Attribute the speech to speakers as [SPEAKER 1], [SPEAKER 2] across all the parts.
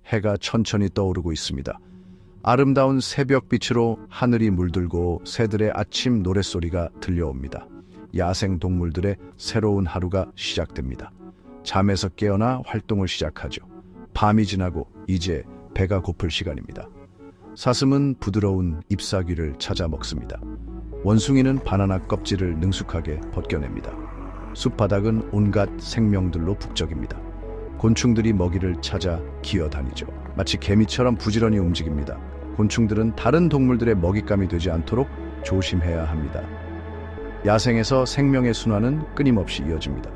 [SPEAKER 1] 해가 천천히 떠오르고 있습니다. 아름다운 새벽빛으로 하늘이 물들고 새들의 아침 노랫소리가 들려옵니다. 야생 동물들의 새로운 하루가 시작됩니다. 잠에서 깨어나 활동을 시작하죠. 밤이 지나고 이제 배가 고플 시간입니다. 사슴은 부드러운 잎사귀를 찾아 먹습니다. 원숭이는 바나나 껍질을 능숙하게 벗겨냅니다. 숲바닥은 온갖 생명들로 북적입니다. 곤충들이 먹이를 찾아 기어다니죠. 마치 개미처럼 부지런히 움직입니다. 곤충들은 다른 동물들의 먹잇감이 되지 않도록 조심해야 합니다. 야생에서 생명의 순환은 끊임없이 이어집니다.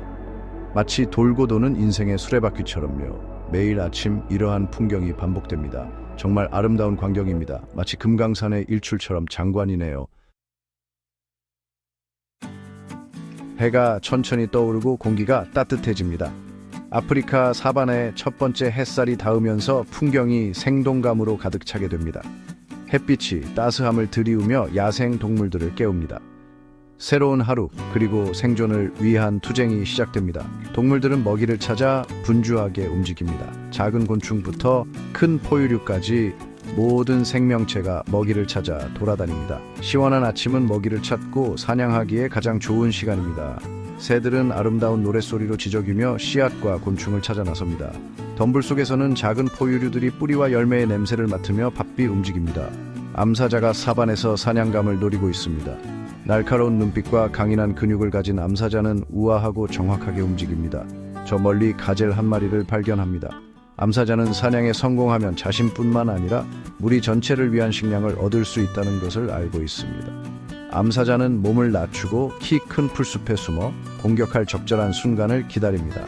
[SPEAKER 1] 마치 돌고 도는 인생의 수레바퀴처럼요. 매일 아침 이러한 풍경이 반복됩니다. 정말 아름다운 광경입니다. 마치 금강산의 일출처럼 장관이네요. 해가 천천히 떠오르고 공기가 따뜻해집니다. 아프리카 사바나의 첫 번째 햇살이 닿으면서 풍경이 생동감으로 가득 차게 됩니다. 햇빛이 따스함을 드리우며 야생 동물들을 깨웁니다. 새로운 하루, 그리고 생존을 위한 투쟁이 시작됩니다. 동물들은 먹이를 찾아 분주하게 움직입니다. 작은 곤충부터 큰 포유류까지 모든 생명체가 먹이를 찾아 돌아다닙니다. 시원한 아침은 먹이를 찾고 사냥하기에 가장 좋은 시간입니다. 새들은 아름다운 노랫소리로 지저귀며 씨앗과 곤충을 찾아 나섭니다. 덤불 속에서는 작은 포유류들이 뿌리와 열매의 냄새를 맡으며 바삐 움직입니다. 암사자가 사반에서 사냥감을 노리고 있습니다. 날카로운 눈빛과 강인한 근육을 가진 암사자는 우아하고 정확하게 움직입니다. 저 멀리 가젤 한 마리를 발견합니다. 암사자는 사냥에 성공하면 자신뿐만 아니라 무리 전체를 위한 식량을 얻을 수 있다는 것을 알고 있습니다. 암사자는 몸을 낮추고 키 큰 풀숲에 숨어 공격할 적절한 순간을 기다립니다.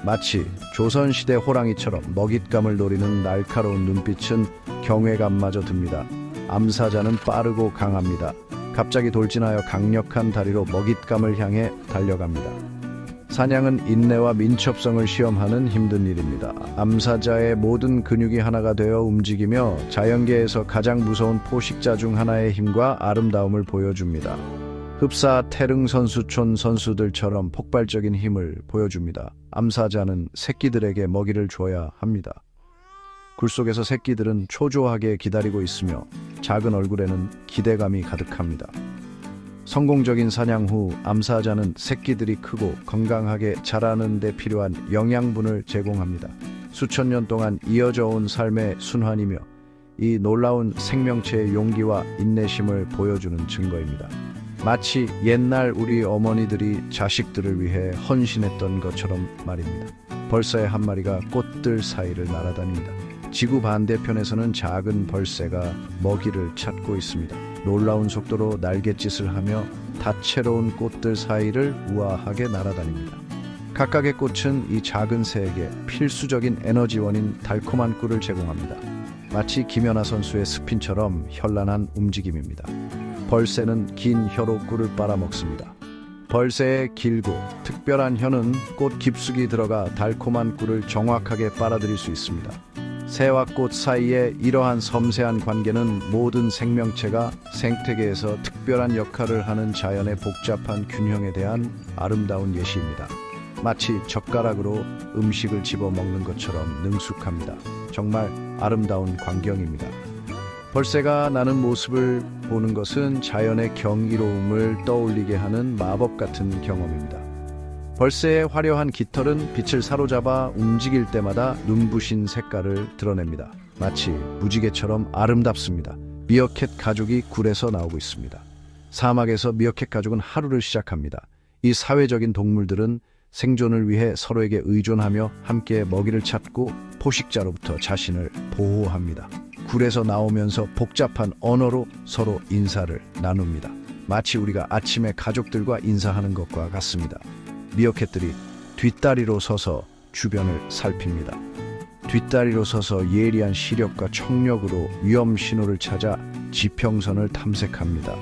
[SPEAKER 1] 마치 조선시대 호랑이처럼 먹잇감을 노리는 날카로운 눈빛은 경외감마저 듭니다. 암사자는 빠르고 강합니다. 갑자기 돌진하여 강력한 다리로 먹잇감을 향해 달려갑니다. 사냥은 인내와 민첩성을 시험하는 힘든 일입니다. 암사자의 모든 근육이 하나가 되어 움직이며 자연계에서 가장 무서운 포식자 중 하나의 힘과 아름다움을 보여줍니다. 흡사 태릉 선수촌 선수들처럼 폭발적인 힘을 보여줍니다. 암사자는 새끼들에게 먹이를 줘야 합니다. 굴 속에서 새끼들은 초조하게 기다리고 있으며 작은 얼굴에는 기대감이 가득합니다. 성공적인 사냥 후 암사자는 새끼들이 크고 건강하게 자라는 데 필요한 영양분을 제공합니다. 수천 년 동안 이어져 온 삶의 순환이며 이 놀라운 생명체의 용기와 인내심을 보여주는 증거입니다. 마치 옛날 우리 어머니들이 자식들을 위해 헌신했던 것처럼 말입니다. 벌새의 한 마리가 꽃들 사이를 날아다닙니다. 지구 반대편에서는 작은 벌새가 먹이를 찾고 있습니다. 놀라운 속도로 날갯짓을 하며 다채로운 꽃들 사이를 우아하게 날아다닙니다. 각각의 꽃은 이 작은 새에게 필수적인 에너지원인 달콤한 꿀을 제공합니다. 마치 김연아 선수의 스핀처럼 현란한 움직임입니다. 벌새는 긴 혀로 꿀을 빨아먹습니다. 벌새의 길고 특별한 혀는 꽃 깊숙이 들어가 달콤한 꿀을 정확하게 빨아들일 수 있습니다. 새와 꽃 사이의 이러한 섬세한 관계는 모든 생명체가 생태계에서 특별한 역할을 하는 자연의 복잡한 균형에 대한 아름다운 예시입니다. 마치 젓가락으로 음식을 집어먹는 것처럼 능숙합니다. 정말 아름다운 광경입니다. 벌새가 나는 모습을 보는 것은 자연의 경이로움을 떠올리게 하는 마법 같은 경험입니다. 벌새의 화려한 깃털은 빛을 사로잡아 움직일 때마다 눈부신 색깔을 드러냅니다. 마치 무지개처럼 아름답습니다. 미어캣 가족이 굴에서 나오고 있습니다. 사막에서 미어캣 가족은 하루를 시작합니다. 이 사회적인 동물들은 생존을 위해 서로에게 의존하며 함께 먹이를 찾고 포식자로부터 자신을 보호합니다. 굴에서 나오면서 복잡한 언어로 서로 인사를 나눕니다. 마치 우리가 아침에 가족들과 인사하는 것과 같습니다. 미어캣들이 뒷다리로 서서 주변을 살핍니다. 뒷다리로 서서 예리한 시력과 청력으로 위험 신호를 찾아 지평선을 탐색합니다.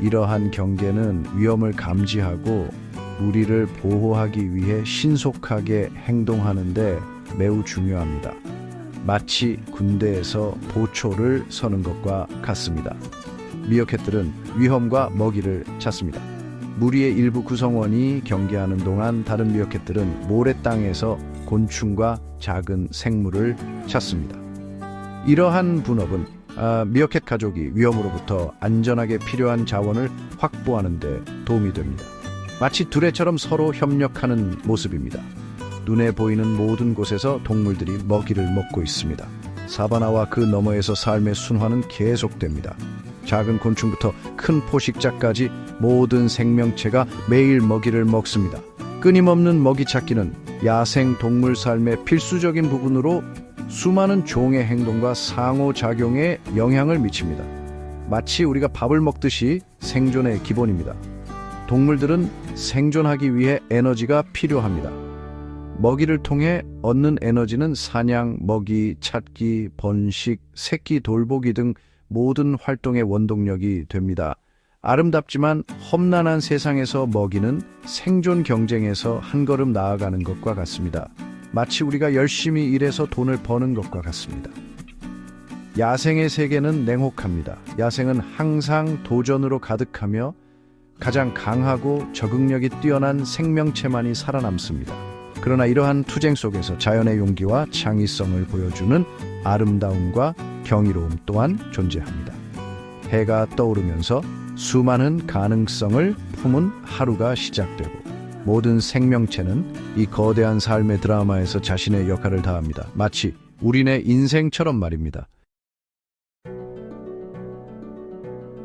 [SPEAKER 1] 이러한 경계는 위험을 감지하고 무리를 보호하기 위해 신속하게 행동하는데 매우 중요합니다. 마치 군대에서 보초를 서는 것과 같습니다. 미어캣들은 위험과 먹이를 찾습니다. 무리의 일부 구성원이 경계하는 동안 다른 미어캣들은 모래 땅에서 곤충과 작은 생물을 찾습니다. 이러한 분업은 미어캣 가족이 위험으로부터 안전하게 필요한 자원을 확보하는 데 도움이 됩니다. 마치 두레처럼 서로 협력하는 모습입니다. 눈에 보이는 모든 곳에서 동물들이 먹이를 먹고 있습니다. 사바나와 그 너머에서 삶의 순환은 계속됩니다. 작은 곤충부터 큰 포식자까지 모든 생명체가 매일 먹이를 먹습니다. 끊임없는 먹이 찾기는 야생 동물 삶의 필수적인 부분으로 수많은 종의 행동과 상호작용에 영향을 미칩니다. 마치 우리가 밥을 먹듯이 생존의 기본입니다. 동물들은 생존하기 위해 에너지가 필요합니다. 먹이를 통해 얻는 에너지는 사냥, 먹이, 찾기, 번식, 새끼 돌보기 등 모든 활동의 원동력이 됩니다. 아름답지만 험난한 세상에서 먹이는 생존 경쟁에서 한 걸음 나아가는 것과 같습니다. 마치 우리가 열심히 일해서 돈을 버는 것과 같습니다. 야생의 세계는 냉혹합니다. 야생은 항상 도전으로 가득하며 가장 강하고 적응력이 뛰어난 생명체만이 살아남습니다. 그러나 이러한 투쟁 속에서 자연의 용기와 창의성을 보여주는 아름다움과 경이로움 또한 존재합니다. 해가 떠오르면서 수많은 가능성을 품은 하루가 시작되고 모든 생명체는 이 거대한 삶의 드라마에서 자신의 역할을 다합니다. 마치 우리네 인생처럼 말입니다.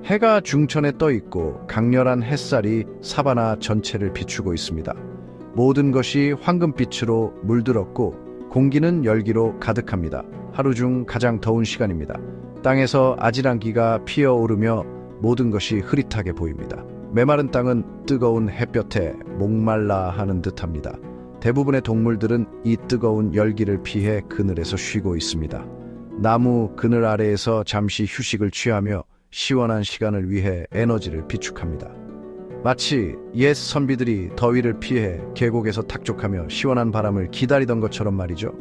[SPEAKER 1] 해가 중천에 떠 있고 강렬한 햇살이 사바나 전체를 비추고 있습니다. 모든 것이 황금빛으로 물들었고 공기는 열기로 가득합니다. 하루 중 가장 더운 시간입니다. 땅에서 아지랑기가 피어오르며 모든 것이 흐릿하게 보입니다. 메마른 땅은 뜨거운 햇볕에 목말라 하는 듯합니다. 대부분의 동물들은 이 뜨거운 열기를 피해 그늘에서 쉬고 있습니다. 나무 그늘 아래에서 잠시 휴식을 취하며 시원한 시간을 위해 에너지를 비축합니다. 마치 옛 선비들이 더위를 피해 계곡에서 탁족하며 시원한 바람을 기다리던 것처럼 말이죠.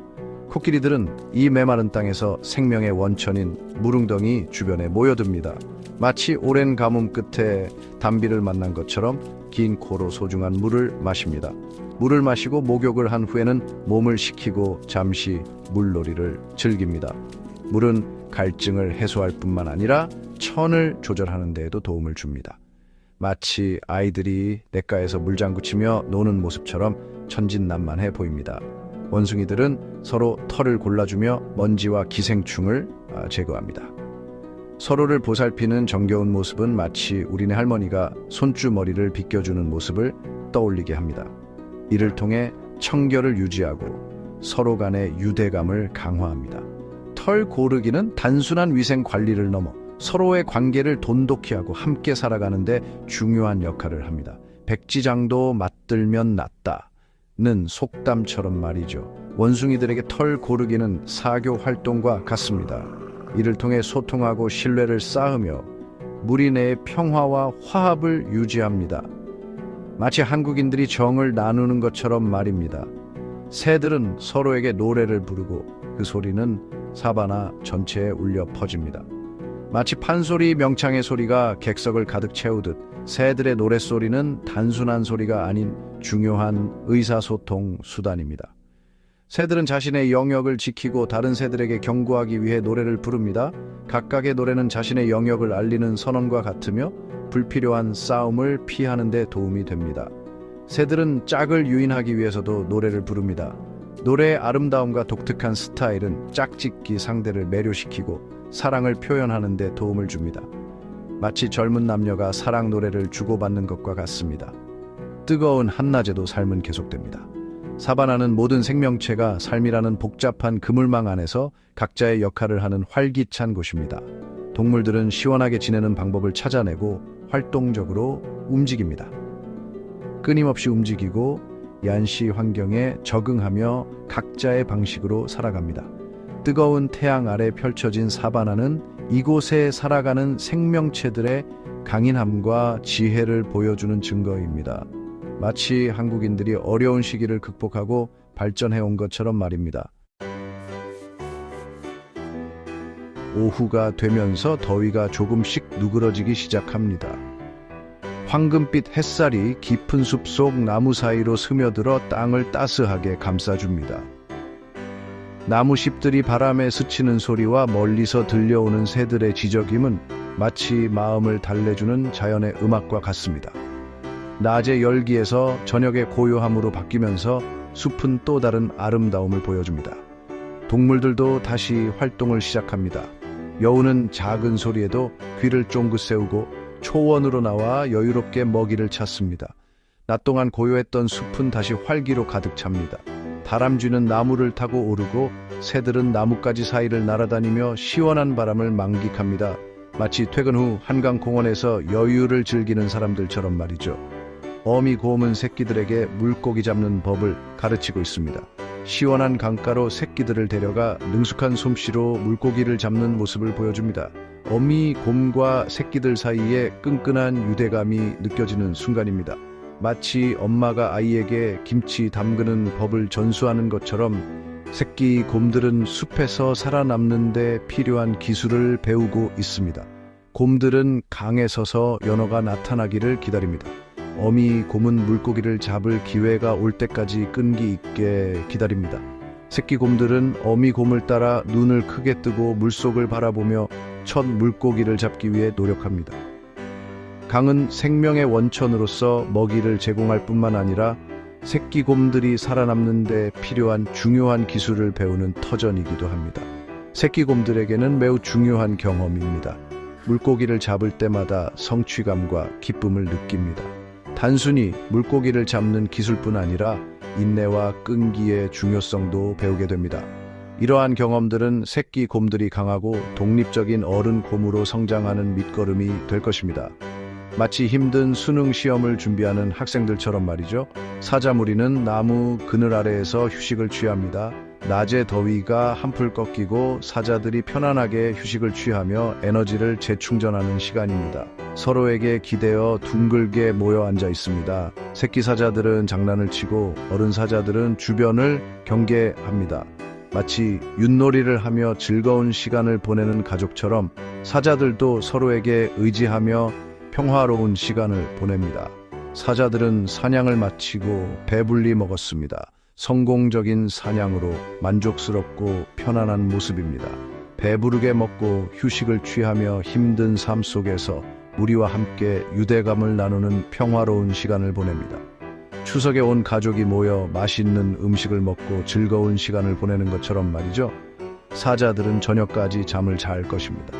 [SPEAKER 1] 코끼리들은 이 메마른 땅에서 생명의 원천인 물웅덩이 주변에 모여듭니다. 마치 오랜 가뭄 끝에 담비를 만난 것처럼 긴 코로 소중한 물을 마십니다. 물을 마시고 목욕을 한 후에는 몸을 식히고 잠시 물놀이를 즐깁니다. 물은 갈증을 해소할 뿐만 아니라 천을 조절하는 데에도 도움을 줍니다. 마치 아이들이 냇가에서 물장구치며 노는 모습처럼 천진난만해 보입니다. 원숭이들은 서로 털을 골라주며 먼지와 기생충을 제거합니다. 서로를 보살피는 정겨운 모습은 마치 우리네 할머니가 손주머리를 빗겨주는 모습을 떠올리게 합니다. 이를 통해 청결을 유지하고 서로 간의 유대감을 강화합니다. 털 고르기는 단순한 위생 관리를 넘어 서로의 관계를 돈독히 하고 함께 살아가는 데 중요한 역할을 합니다. 백지장도 맞들면 낫다는 속담처럼 말이죠. 원숭이들에게 털 고르기는 사교 활동과 같습니다. 이를 통해 소통하고 신뢰를 쌓으며 무리 내의 평화와 화합을 유지합니다. 마치 한국인들이 정을 나누는 것처럼 말입니다. 새들은 서로에게 노래를 부르고 그 소리는 사바나 전체에 울려 퍼집니다. 마치 판소리 명창의 소리가 객석을 가득 채우듯 새들의 노랫소리는 단순한 소리가 아닌 중요한 의사소통 수단입니다. 새들은 자신의 영역을 지키고 다른 새들에게 경고하기 위해 노래를 부릅니다. 각각의 노래는 자신의 영역을 알리는 선언과 같으며 불필요한 싸움을 피하는 데 도움이 됩니다. 새들은 짝을 유인하기 위해서도 노래를 부릅니다. 노래의 아름다움과 독특한 스타일은 짝짓기 상대를 매료시키고 사랑을 표현하는 데 도움을 줍니다. 마치 젊은 남녀가 사랑 노래를 주고받는 것과 같습니다. 뜨거운 한낮에도 삶은 계속됩니다. 사바나는 모든 생명체가 삶이라는 복잡한 그물망 안에서 각자의 역할을 하는 활기찬 곳입니다. 동물들은 시원하게 지내는 방법을 찾아내고 활동적으로 움직입니다. 끊임없이 움직이고 야시 환경에 적응하며 각자의 방식으로 살아갑니다. 뜨거운 태양 아래 펼쳐진 사바나는 이곳에 살아가는 생명체들의 강인함과 지혜를 보여주는 증거입니다. 마치 한국인들이 어려운 시기를 극복하고 발전해온 것처럼 말입니다. 오후가 되면서 더위가 조금씩 누그러지기 시작합니다. 황금빛 햇살이 깊은 숲속 나무 사이로 스며들어 땅을 따스하게 감싸줍니다. 나무잎들이 바람에 스치는 소리와 멀리서 들려오는 새들의 지저귐은 마치 마음을 달래주는 자연의 음악과 같습니다. 낮의 열기에서 저녁의 고요함으로 바뀌면서 숲은 또 다른 아름다움을 보여줍니다. 동물들도 다시 활동을 시작합니다. 여우는 작은 소리에도 귀를 쫑긋 세우고 초원으로 나와 여유롭게 먹이를 찾습니다. 낮 동안 고요했던 숲은 다시 활기로 가득 찹니다. 다람쥐는 나무를 타고 오르고 새들은 나뭇가지 사이를 날아다니며 시원한 바람을 만끽합니다. 마치 퇴근 후 한강 공원에서 여유를 즐기는 사람들처럼 말이죠. 어미 곰은 새끼들에게 물고기 잡는 법을 가르치고 있습니다. 시원한 강가로 새끼들을 데려가 능숙한 솜씨로 물고기를 잡는 모습을 보여줍니다. 어미 곰과 새끼들 사이에 끈끈한 유대감이 느껴지는 순간입니다. 마치 엄마가 아이에게 김치 담그는 법을 전수하는 것처럼 새끼 곰들은 숲에서 살아남는 데 필요한 기술을 배우고 있습니다. 곰들은 강에 서서 연어가 나타나기를 기다립니다. 어미 곰은 물고기를 잡을 기회가 올 때까지 끈기 있게 기다립니다. 새끼 곰들은 어미 곰을 따라 눈을 크게 뜨고 물속을 바라보며 첫 물고기를 잡기 위해 노력합니다. 강은 생명의 원천으로서 먹이를 제공할 뿐만 아니라 새끼 곰들이 살아남는 데 필요한 중요한 기술을 배우는 터전이기도 합니다. 새끼 곰들에게는 매우 중요한 경험입니다. 물고기를 잡을 때마다 성취감과 기쁨을 느낍니다. 단순히 물고기를 잡는 기술뿐 아니라 인내와 끈기의 중요성도 배우게 됩니다. 이러한 경험들은 새끼 곰들이 강하고 독립적인 어른 곰으로 성장하는 밑거름이 될 것입니다. 마치 힘든 수능 시험을 준비하는 학생들처럼 말이죠. 사자무리는 나무 그늘 아래에서 휴식을 취합니다. 낮의 더위가 한풀 꺾이고 사자들이 편안하게 휴식을 취하며 에너지를 재충전하는 시간입니다. 서로에게 기대어 둥글게 모여 앉아 있습니다. 새끼 사자들은 장난을 치고 어른 사자들은 주변을 경계합니다. 마치 윷놀이를 하며 즐거운 시간을 보내는 가족처럼 사자들도 서로에게 의지하며 평화로운 시간을 보냅니다. 사자들은 사냥을 마치고 배불리 먹었습니다. 성공적인 사냥으로 만족스럽고 편안한 모습입니다. 배부르게 먹고 휴식을 취하며 힘든 삶 속에서 우리와 함께 유대감을 나누는 평화로운 시간을 보냅니다. 추석에 온 가족이 모여 맛있는 음식을 먹고 즐거운 시간을 보내는 것처럼 말이죠. 사자들은 저녁까지 잠을 잘 것입니다.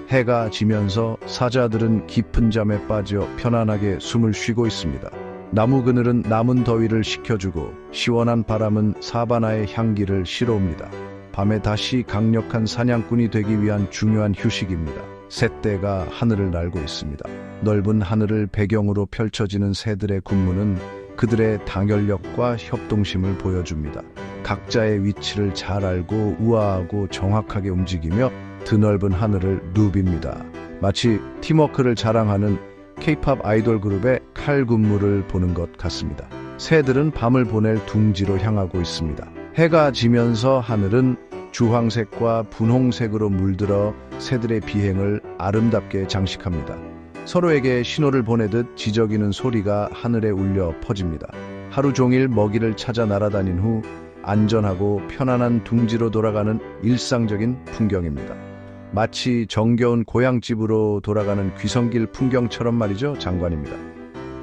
[SPEAKER 1] 해가 지면서 사자들은 깊은 잠에 빠져 편안하게 숨을 쉬고 있습니다. 나무 그늘은 남은 더위를 식혀주고 시원한 바람은 사바나의 향기를 실어옵니다. 밤에 다시 강력한 사냥꾼이 되기 위한 중요한 휴식입니다. 새떼가 하늘을 날고 있습니다. 넓은 하늘을 배경으로 펼쳐지는 새들의 군무는 그들의 당열력과 협동심을 보여줍니다. 각자의 위치를 잘 알고 우아하고 정확하게 움직이며 드넓은 하늘을 누빕니다. 마치 팀워크를 자랑하는 K-팝 아이돌 그룹의 칼군무를 보는 것 같습니다. 새들은 밤을 보낼 둥지로 향하고 있습니다. 해가 지면서 하늘은 주황색과 분홍색으로 물들어 새들의 비행을 아름답게 장식합니다. 서로에게 신호를 보내듯 지저귀는 소리가 하늘에 울려 퍼집니다. 하루 종일 먹이를 찾아 날아다닌 후 안전하고 편안한 둥지로 돌아가는 일상적인 풍경입니다. 마치 정겨운 고향집으로 돌아가는 귀성길 풍경처럼 말이죠. 장관입니다.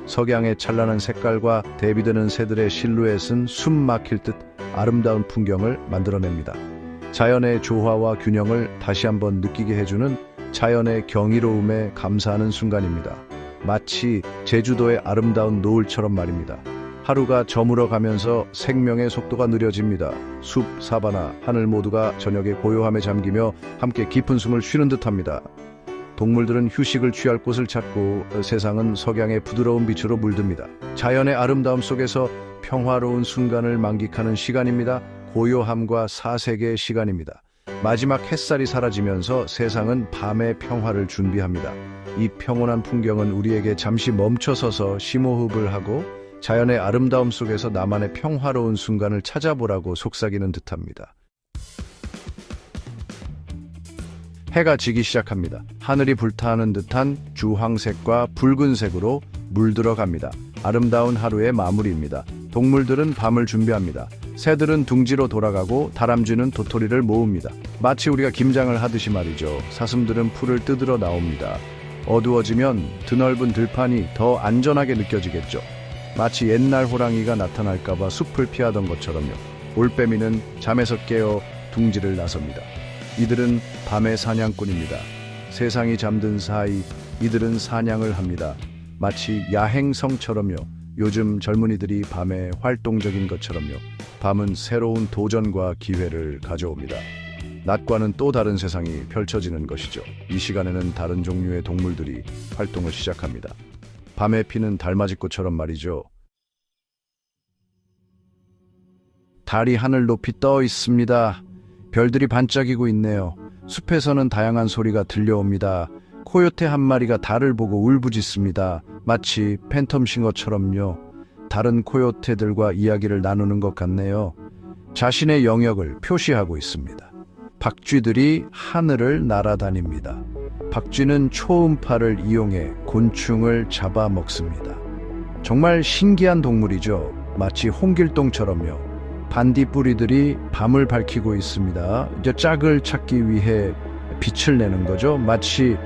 [SPEAKER 1] 석양의 찬란한 색깔과 대비되는 새들의 실루엣은 숨 막힐 듯 아름다운 풍경을 만들어냅니다. 자연의 조화와 균형을 다시 한번 느끼게 해주는 자연의 경이로움에 감사하는 순간입니다. 마치 제주도의 아름다운 노을처럼 말입니다. 하루가 저물어 가면서 생명의 속도가 느려집니다. 숲, 사바나, 하늘 모두가 저녁의 고요함에 잠기며 함께 깊은 숨을 쉬는 듯합니다. 동물들은 휴식을 취할 곳을 찾고 세상은 석양의 부드러운 빛으로 물듭니다. 자연의 아름다움 속에서 평화로운 순간을 만끽하는 시간입니다. 고요함과 사색의 시간입니다. 마지막 햇살이 사라지면서 세상은 밤의 평화를 준비합니다. 이 평온한 풍경은 우리에게 잠시 멈춰서서 심호흡을 하고 자연의 아름다움 속에서 나만의 평화로운 순간을 찾아보라고 속삭이는 듯합니다. 해가 지기 시작합니다. 하늘이 불타는 듯한 주황색과 붉은색으로 물들어갑니다. 아름다운 하루의 마무리입니다. 동물들은 밤을 준비합니다. 새들은 둥지로 돌아가고 다람쥐는 도토리를 모읍니다. 마치 우리가 김장을 하듯이 말이죠. 사슴들은 풀을 뜯으러 나옵니다. 어두워지면 드넓은 들판이 더 안전하게 느껴지겠죠. 마치 옛날 호랑이가 나타날까봐 숲을 피하던 것처럼요. 올빼미는 잠에서 깨어 둥지를 나섭니다. 이들은 밤의 사냥꾼입니다. 세상이 잠든 사이 이들은 사냥을 합니다. 마치 야행성처럼요. 요즘 젊은이들이 밤에 활동적인 것처럼요. 밤은 새로운 도전과 기회를 가져옵니다. 낮과는 또 다른 세상이 펼쳐지는 것이죠. 이 시간에는 다른 종류의 동물들이 활동을 시작합니다. 밤에 피는 달맞이꽃처럼 말이죠. 달이 하늘 높이 떠 있습니다. 별들이 반짝이고 있네요. 숲에서는 다양한 소리가 들려옵니다. 코요테 한 마리가 달을 보고 울부짖습니다. 마치 팬텀싱어처럼요. 다른 코요테들과 이야기를 나누는 것 같네요. 자신의 영역을 표시하고 있습니다. 박쥐들이 하늘을 날아다닙니다. 박쥐는 초음파를 이용해 곤충을 잡아먹습니다. 정말 신기한 동물이죠. 마치 홍길동처럼요. 반딧불이들이 밤을 밝히고 있습니다. 이제 짝을 찾기 위해 빛을 내는 거죠. 마치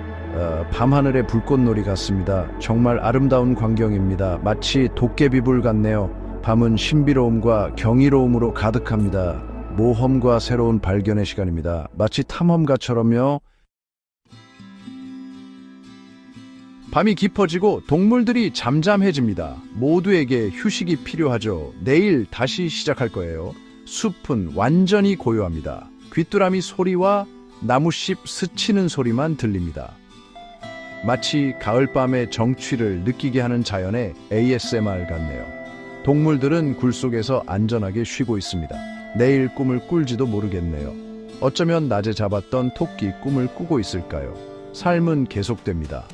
[SPEAKER 1] 밤하늘의 불꽃놀이 같습니다. 정말 아름다운 광경입니다. 마치 도깨비불 같네요. 밤은 신비로움과 경이로움으로 가득합니다. 모험과 새로운 발견의 시간입니다. 마치 탐험가처럼요. 밤이 깊어지고 동물들이 잠잠해집니다. 모두에게 휴식이 필요하죠. 내일 다시 시작할 거예요. 숲은 완전히 고요합니다. 귀뚜라미 소리와 나무잎 스치는 소리만 들립니다. 마치 가을밤의 정취를 느끼게 하는 자연의 ASMR 같네요. 동물들은 굴 속에서 안전하게 쉬고 있습니다. 내일 꿈을 꿀지도 모르겠네요. 어쩌면 낮에 잡았던 토끼 꿈을 꾸고 있을까요? 삶은 계속됩니다.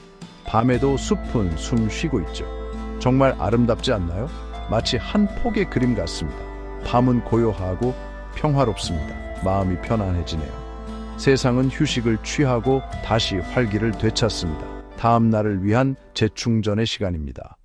[SPEAKER 1] 밤에도 숲은 숨 쉬고 있죠. 정말 아름답지 않나요? 마치 한 폭의 그림 같습니다. 밤은 고요하고 평화롭습니다. 마음이 편안해지네요. 세상은 휴식을 취하고 다시 활기를 되찾습니다. 다음 날을 위한 재충전의 시간입니다.